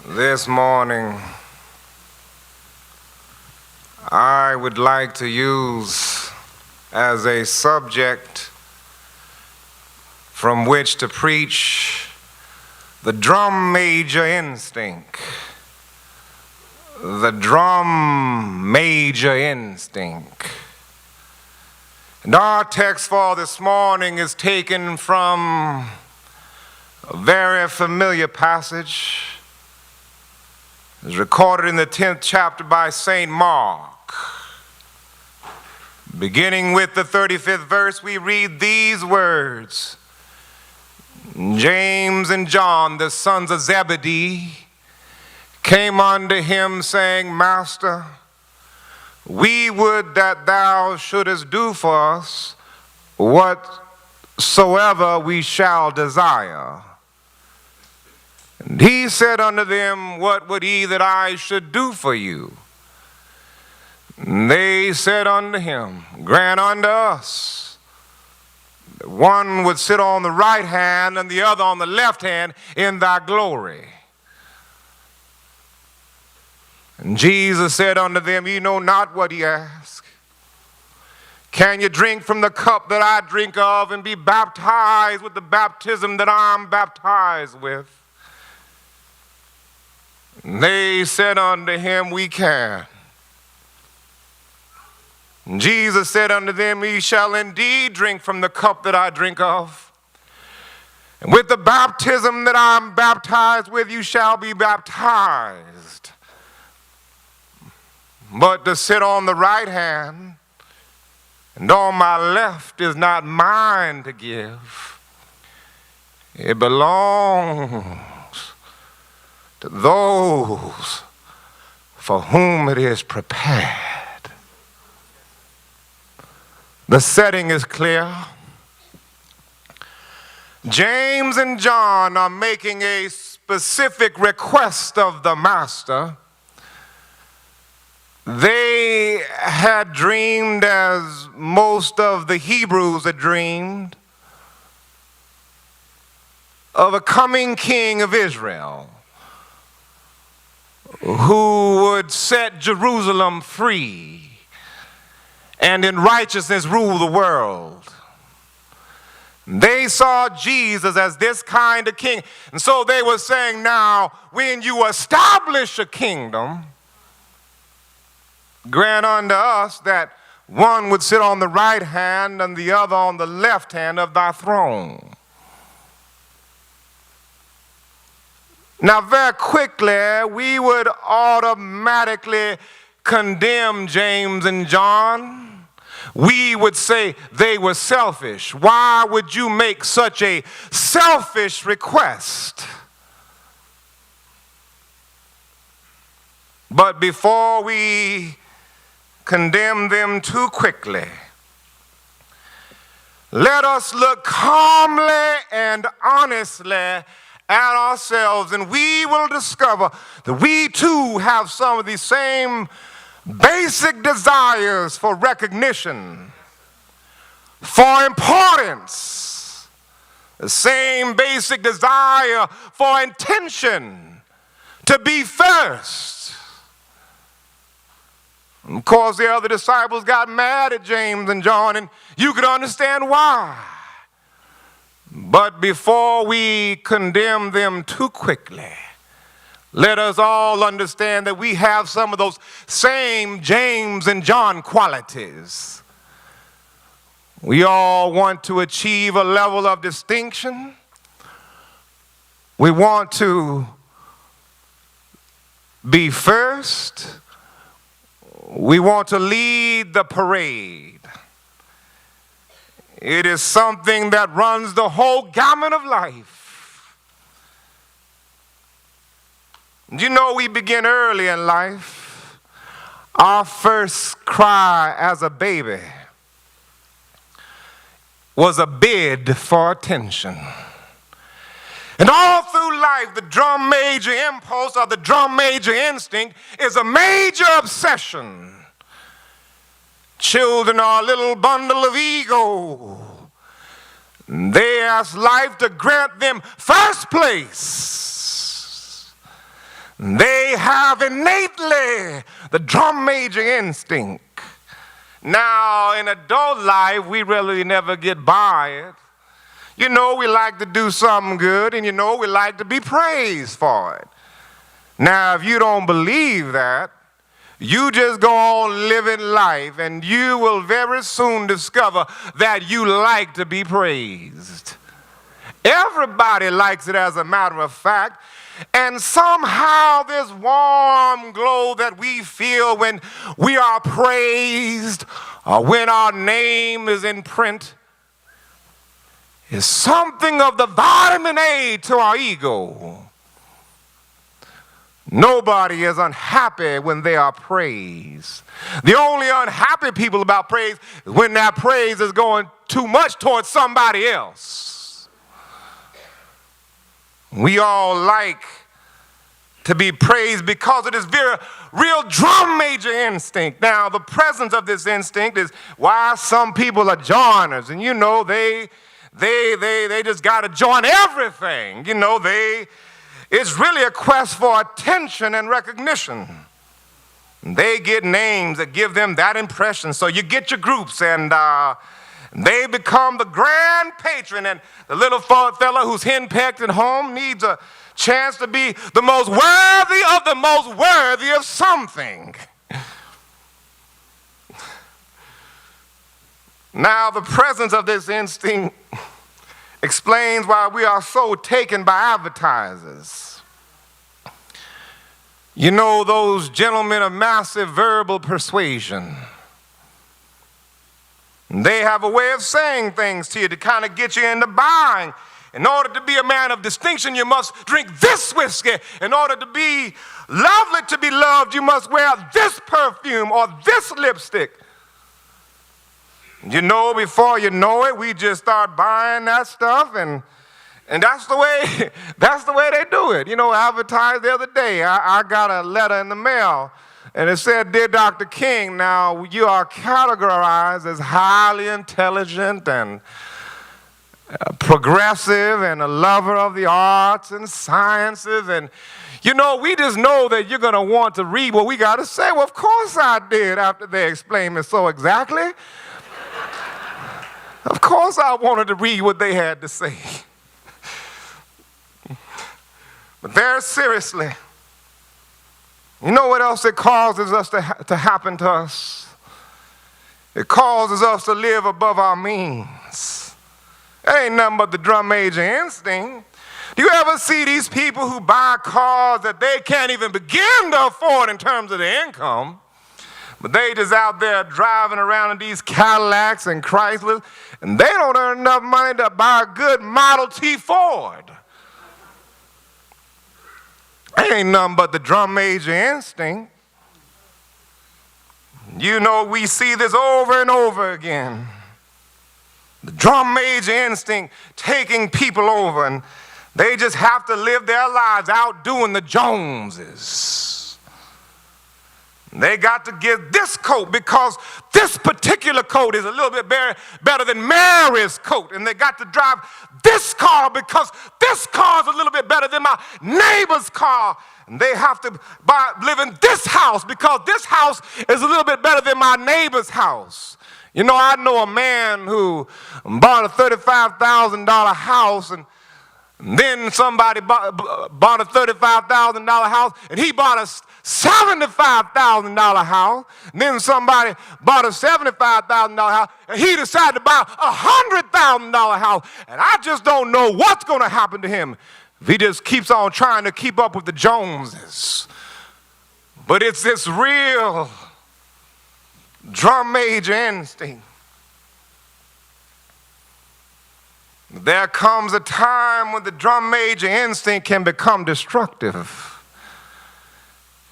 This morning, I would like to use as a subject from which to preach the drum major instinct. The drum major instinct. And our text for this morning is taken from a very familiar passage. It's recorded in the 10th chapter by St. Mark. Beginning with the 35th verse, we read these words. James and John, the sons of Zebedee, came unto him, saying, Master, we would that thou shouldest do for us whatsoever we shall desire. And he said unto them, What would ye that I should do for you? And they said unto him, Grant unto us that one would sit on the right hand and the other on the left hand in thy glory. And Jesus said unto them, Ye know not what ye ask. Can you drink from the cup that I drink of and be baptized with the baptism that I am baptized with? And they said unto him, We can. And Jesus said unto them, Ye shall indeed drink from the cup that I drink of. And with the baptism that I am baptized with, you shall be baptized. But to sit on the right hand and on my left is not mine to give. It belongs to those for whom it is prepared. The setting is clear. James and John are making a specific request of the Master. They had dreamed, as most of the Hebrews had dreamed, of a coming king of Israel who would set Jerusalem free and in righteousness rule the world. They saw Jesus as this kind of king. And so they were saying, now, when you establish a kingdom, grant unto us that one would sit on the right hand and the other on the left hand of thy throne. Now, very quickly, we would automatically condemn James and John. We would say they were selfish. Why would you make such a selfish request? But before we condemn them too quickly, let us look calmly and honestly at ourselves, and we will discover that we too have some of the same basic desires for recognition, for importance, the same basic desire for intention, to be first. And of course, the other disciples got mad at James and John, and you could understand why. But before we condemn them too quickly, let us all understand that we have some of those same James and John qualities. We all want to achieve a level of distinction. We want to be first. We want to lead the parade. It is something that runs the whole gamut of life. You know, we begin early in life. Our first cry as a baby was a bid for attention. And all through life, the drum major impulse or the drum major instinct is a major obsession. Children are a little bundle of ego. They ask life to grant them first place. They have innately the drum major instinct. Now, in adult life, we really never get by it. You know, we like to do something good, and you know, we like to be praised for it. Now, if you don't believe that, you just go on living life, and you will very soon discover that you like to be praised. Everybody likes it, as a matter of fact. And somehow this warm glow that we feel when we are praised or when our name is in print is something of the vitamin A to our ego. Nobody is unhappy when they are praised. The only unhappy people about praise is when that praise is going too much towards somebody else. We all like to be praised because of this very real drum major instinct. Now, the presence of this instinct is why some people are joiners, and you know they just got to join everything. You know, it's really a quest for attention and recognition. They get names that give them that impression. So you get your groups, and they become the grand patron, and the little fella who's henpecked at home needs a chance to be the most worthy of the most worthy of something. Now, the presence of this instinct explains why we are so taken by advertisers. You know, those gentlemen of massive verbal persuasion. They have a way of saying things to you to kind of get you into buying. In order to be a man of distinction, you must drink this whiskey. In order to be lovely, to be loved, you must wear this perfume or this lipstick. You know, before you know it, we just start buying that stuff, and that's the way they do it. You know, advertised the other day, I got a letter in the mail, and it said, "Dear Dr. King, now you are categorized as highly intelligent and progressive and a lover of the arts and sciences, and you know, we just know that you're going to want to read what we got to say." Well, of course I did, after they explained it so exactly. Of course I wanted to read what they had to say. But very seriously, you know what else it causes us to happen to us? It causes us to live above our means. It ain't nothing but the drum major instinct. Do you ever see these people who buy cars that they can't even begin to afford in terms of their income? But they just out there driving around in these Cadillacs and Chryslers, and they don't earn enough money to buy a good Model T Ford. It ain't nothing but the drum major instinct. You know, we see this over and over again. The drum major instinct taking people over, and they just have to live their lives outdoing the Joneses. They got to get this coat because this particular coat is a little bit better than Mary's coat. And they got to drive this car because this car is a little bit better than my neighbor's car. And they have to live in this house because this house is a little bit better than my neighbor's house. You know, I know a man who bought a $35,000 house, and then somebody bought a $35,000 house, and he bought a $75,000 house. And then somebody bought a $75,000 house, and he decided to buy a $100,000 house. And I just don't know what's going to happen to him if he just keeps on trying to keep up with the Joneses. But it's this real drum major instinct. There comes a time when the drum major instinct can become destructive.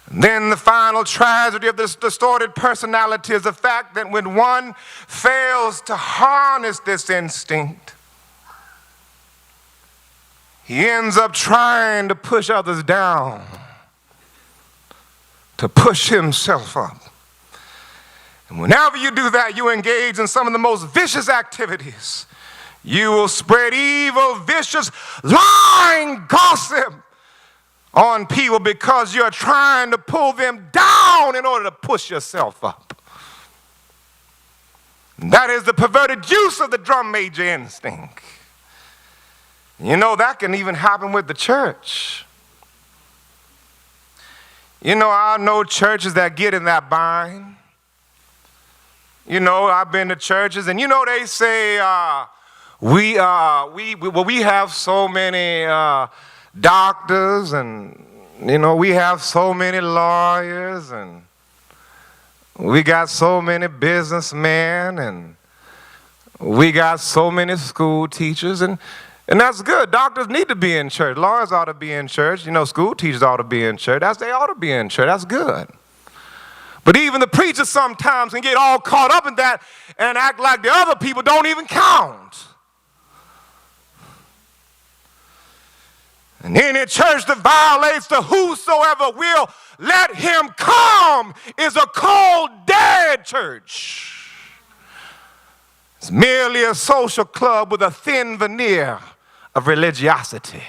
And then the final tragedy of this distorted personality is the fact that when one fails to harness this instinct, he ends up trying to push others down, to push himself up. And whenever you do that, you engage in some of the most vicious activities. You will spread evil, vicious, lying gossip on people because you're trying to pull them down in order to push yourself up. That is the perverted use of the drum major instinct. You know, that can even happen with the church. You know, I know churches that get in that bind. You know, I've been to churches, and you know they say, we have so many doctors, and you know, we have so many lawyers, and we got so many businessmen, and we got so many school teachers, and that's good. Doctors need to be in church. Lawyers ought to be in church. You know, school teachers ought to be in church. They ought to be in church. That's good. But even the preachers sometimes can get all caught up in that and act like the other people don't even count. And any church that violates the whosoever will let him come is a cold, dead church. It's merely a social club with a thin veneer of religiosity.